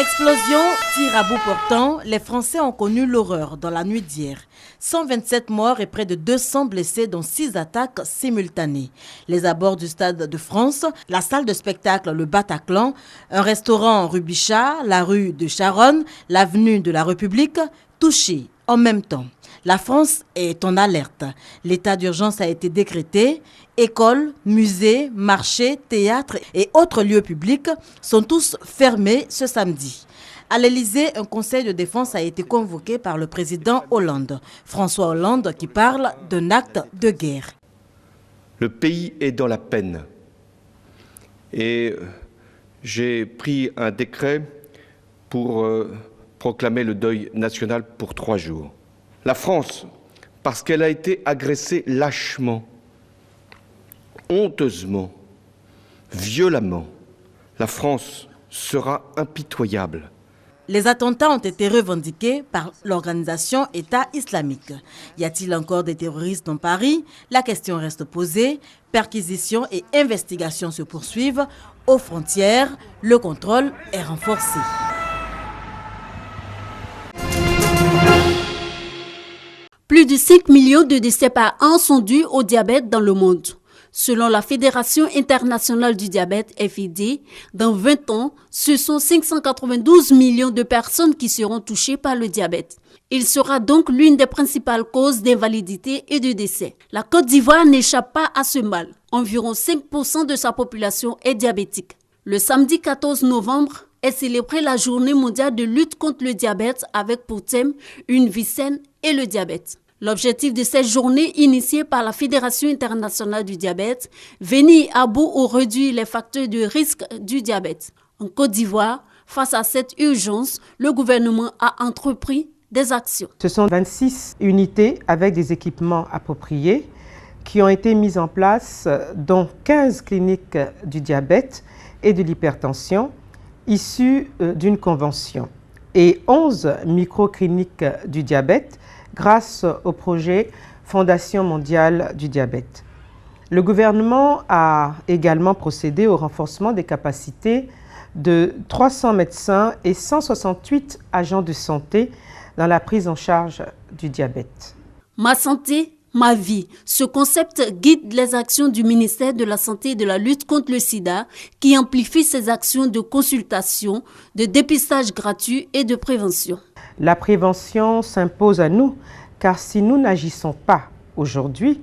Explosion, tir à bout portant, les Français ont connu l'horreur dans la nuit d'hier. 127 morts et près de 200 blessés dans 6 attaques simultanées. Les abords du Stade de France, la salle de spectacle Le Bataclan, un restaurant rue Bichat, la rue de Charonne, l'avenue de la République, touchés en même temps. La France est en alerte. L'état d'urgence a été décrété. Écoles, musées, marchés, théâtres et autres lieux publics sont tous fermés ce samedi. À l'Élysée, un conseil de défense a été convoqué par le président Hollande. François Hollande qui parle d'un acte de guerre. Le pays est dans la peine. Et j'ai pris un décret pour proclamer le deuil national pour 3 jours. La France, parce qu'elle a été agressée lâchement, honteusement, violemment, la France sera impitoyable. Les attentats ont été revendiqués par l'organisation État islamique. Y a-t-il encore des terroristes dans Paris? La question reste posée. Perquisitions et investigations se poursuivent. Aux frontières, le contrôle est renforcé. Plus de 5 millions de décès par an sont dus au diabète dans le monde. Selon la Fédération internationale du diabète, FID, dans 20 ans, ce sont 592 millions de personnes qui seront touchées par le diabète. Il sera donc l'une des principales causes d'invalidité et de décès. La Côte d'Ivoire n'échappe pas à ce mal. Environ 5% de sa population est diabétique. Le samedi 14 novembre est célébrée la journée mondiale de lutte contre le diabète avec pour thème une vie saine et le diabète. L'objectif de cette journée initiée par la Fédération internationale du diabète, venir à bout ou réduire les facteurs de risque du diabète. En Côte d'Ivoire, face à cette urgence, le gouvernement a entrepris des actions. Ce sont 26 unités avec des équipements appropriés qui ont été mises en place, dont 15 cliniques du diabète et de l'hypertension issues d'une convention et 11 microcliniques du diabète grâce au projet Fondation mondiale du diabète. Le gouvernement a également procédé au renforcement des capacités de 300 médecins et 168 agents de santé dans la prise en charge du diabète. Ma santé, ma vie. Ce concept guide les actions du ministère de la Santé et de la lutte contre le sida qui amplifie ses actions de consultation, de dépistage gratuit et de prévention. La prévention s'impose à nous car si nous n'agissons pas aujourd'hui,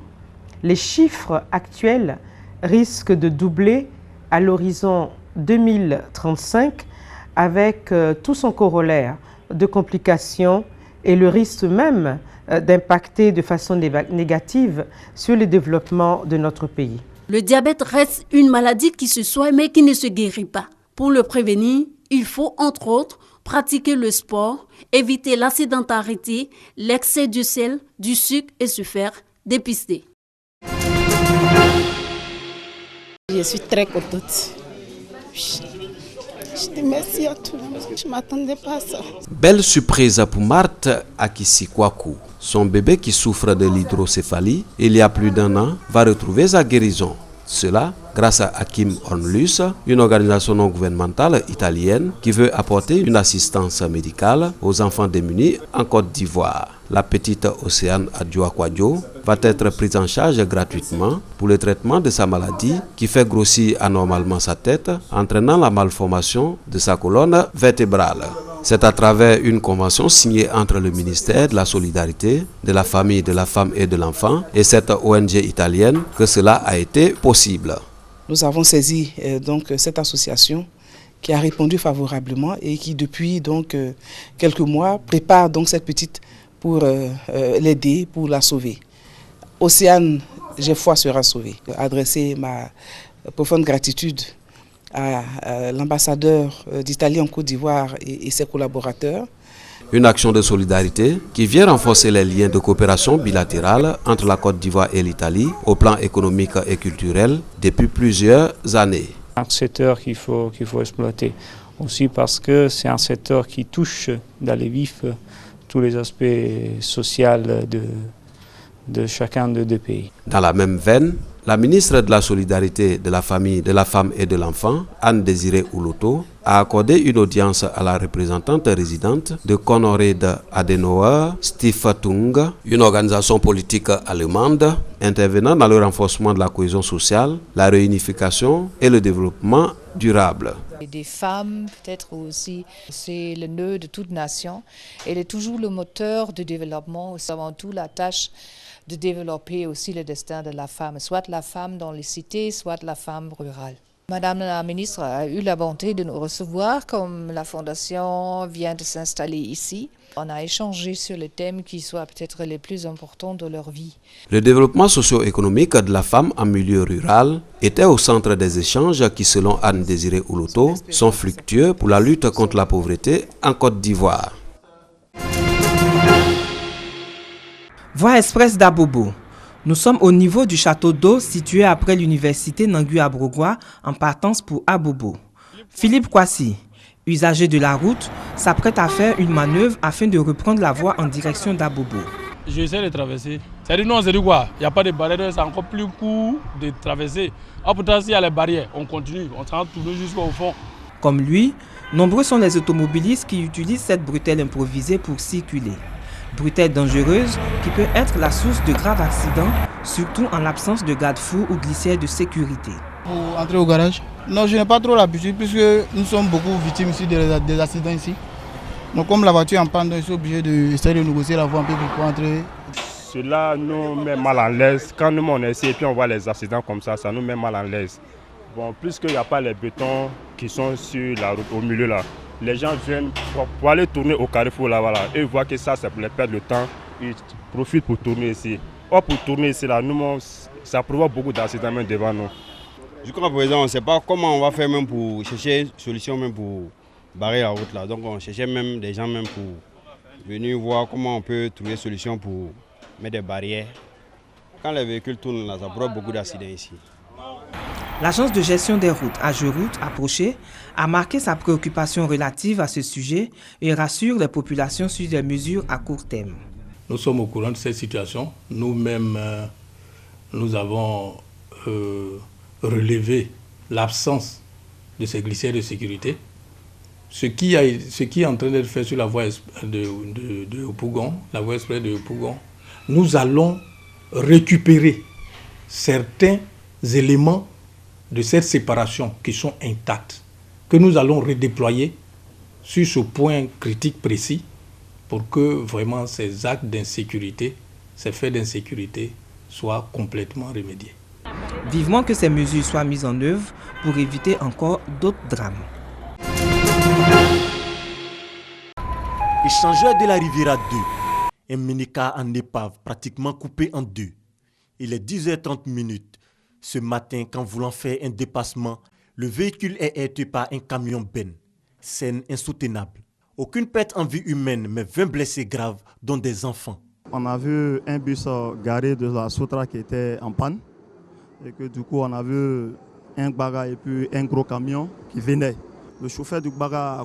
les chiffres actuels risquent de doubler à l'horizon 2035 avec tout son corollaire de complications et le risque même d'impacter de façon négative sur le développement de notre pays. Le diabète reste une maladie qui se soigne mais qui ne se guérit pas. Pour le prévenir, il faut entre autres pratiquer le sport, éviter la sédentarité, l'excès de sel, du sucre et se faire dépister. Je suis très contente. Je dis merci à tout le monde. Je ne m'attendais pas à ça. Belle surprise pour Marthe Akisikwaku. Son bébé qui souffre de l'hydrocéphalie, il y a plus d'1 an, va retrouver sa guérison. Cela grâce à Hakim Onlus, une organisation non gouvernementale italienne qui veut apporter une assistance médicale aux enfants démunis en Côte d'Ivoire. La petite Océane Adjoakwadjo va être prise en charge gratuitement pour le traitement de sa maladie qui fait grossir anormalement sa tête, entraînant la malformation de sa colonne vertébrale. C'est à travers une convention signée entre le ministère de la Solidarité, de la Famille, de la Femme et de l'Enfant et cette ONG italienne que cela a été possible. Nous avons saisi donc cette association qui a répondu favorablement et qui depuis donc quelques mois prépare donc cette petite pour l'aider, pour la sauver. Océane, j'ai foi, sera sauvée. Adresser ma profonde gratitude à l'ambassadeur d'Italie en Côte d'Ivoire et ses collaborateurs. Une action de solidarité qui vient renforcer les liens de coopération bilatérale entre la Côte d'Ivoire et l'Italie au plan économique et culturel depuis plusieurs années. Un secteur qu'il faut exploiter aussi parce que c'est un secteur qui touche dans les vifs tous les aspects sociaux de chacun des deux pays. Dans la même veine, La ministre de la Solidarité, de la Famille, de la Femme et de l'Enfant, Anne-Désirée Ouloto, a accordé une audience à la représentante résidente de Conrad Adenauer Stiftung, une organisation politique allemande intervenant dans le renforcement de la cohésion sociale, la réunification et le développement durable. Des femmes, peut-être aussi, c'est le nœud de toute nation. Elle est toujours le moteur du développement, c'est avant tout la tâche de développer aussi le destin de la femme, soit la femme dans les cités, soit la femme rurale. Madame la ministre a eu la bonté de nous recevoir, comme la fondation vient de s'installer ici. On a échangé sur les thèmes qui soient peut-être les plus importants de leur vie. Le développement socio-économique de la femme en milieu rural était au centre des échanges qui, selon Anne-Désirée Ouloto, sont fructueux pour la lutte contre la pauvreté en Côte d'Ivoire. Voie express d'Abobo. Nous sommes au niveau du château d'eau situé après l'université Nangui-Abrogwa en partance pour Abobo. Philippe Kwasi, usager de la route, s'apprête à faire une manœuvre afin de reprendre la voie en direction d'Abobo. J'essaie de traverser. C'est-à-dire non, c'est du quoi? Il n'y a pas de barrière, c'est encore plus court de traverser. Ah, pourtant, s'il y a les barrières, on continue, on s'en tourne jusqu'au fond. Comme lui, nombreux sont les automobilistes qui utilisent cette bretelle improvisée pour circuler. Bretelle dangereuse qui peut être la source de graves accidents, surtout en l'absence de garde-fous ou glissières de sécurité. Pour entrer au garage? Non, je n'ai pas trop l'habitude puisque nous sommes beaucoup victimes ici des accidents ici. Donc comme la voiture est en panne, je suis obligé d'essayer de négocier la voie un peu pour entrer. Cela nous met mal en l'aise. Quand nous on essaie et puis on voit les accidents comme ça nous met mal en l'aise. Bon, puisqu'il n'y a pas les bétons qui sont sur la route au milieu là. Les gens viennent pour aller tourner au carrefour là, voilà. Et ils voient que ça, c'est pour les perdre le temps. Ils profitent pour tourner ici. Or, pour tourner ici, là, nous, ça provoque beaucoup d'accidents même devant nous. Jusqu'à présent, on ne sait pas comment on va faire même pour chercher une solution même pour barrer la route là. Donc on cherchait même des gens même pour venir voir comment on peut trouver une solution pour mettre des barrières. Quand les véhicules tournent là, ça provoque beaucoup d'accidents ici. L'agence de gestion des routes, AGEROUTE, approchée, a marqué sa préoccupation relative à ce sujet et rassure les populations sur des mesures à court terme. Nous sommes au courant de cette situation. Nous-mêmes, nous avons relevé l'absence de ces glissières de sécurité. Ce qui est en train d'être fait sur la voie de Yopougon, la voie express de Yopougon, nous allons récupérer certains éléments de cette séparation qui sont intacts, que nous allons redéployer sur ce point critique précis pour que vraiment ces actes d'insécurité, ces faits d'insécurité soient complètement remédiés. Vivement que ces mesures soient mises en œuvre pour éviter encore d'autres drames. Échangeur de la Riviera 2, un minicar en épave pratiquement coupé en deux. Il est 10h30. Ce matin, quand voulant faire un dépassement, le véhicule est heurté par un camion Ben. Scène insoutenable. Aucune perte en vie humaine, mais 20 blessés graves, dont des enfants. On a vu un bus garé de la Sotra qui était en panne. Et que du coup, on a vu un Gbaga et puis un gros camion qui venait. Le chauffeur du Gbaga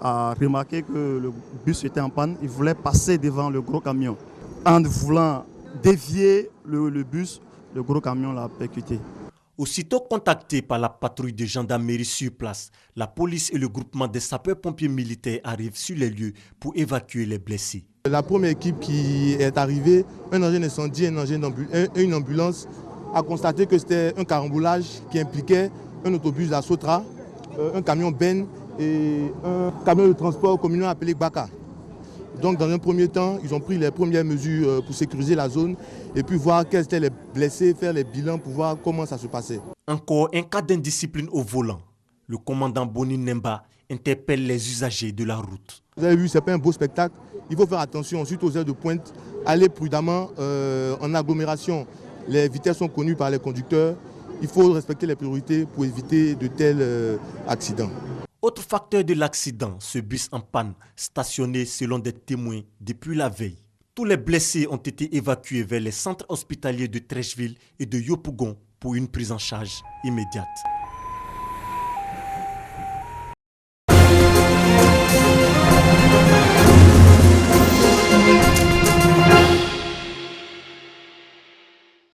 a remarqué que le bus était en panne. Il voulait passer devant le gros camion. En voulant dévier le bus, le gros camion l'a percuté. Aussitôt contacté par la patrouille de gendarmerie sur place, la police et le groupement des sapeurs-pompiers militaires arrivent sur les lieux pour évacuer les blessés. La première équipe qui est arrivée, un engin d'incendie, une ambulance, a constaté que c'était un carambolage qui impliquait un autobus de la Sotra, un camion Ben et un camion de transport communal appelé Gbaka. Donc dans un premier temps, ils ont pris les premières mesures pour sécuriser la zone et puis voir quels étaient les blessés, faire les bilans pour voir comment ça se passait. Encore un cas d'indiscipline au volant. Le commandant Boni Nemba interpelle les usagers de la route. Vous avez vu, ce n'est pas un beau spectacle. Il faut faire attention ensuite aux heures de pointe, aller prudemment en agglomération. Les vitesses sont connues par les conducteurs. Il faut respecter les priorités pour éviter de tels accidents. Autre facteur de l'accident, ce bus en panne, stationné selon des témoins depuis la veille. Tous les blessés ont été évacués vers les centres hospitaliers de Trècheville et de Yopougon pour une prise en charge immédiate.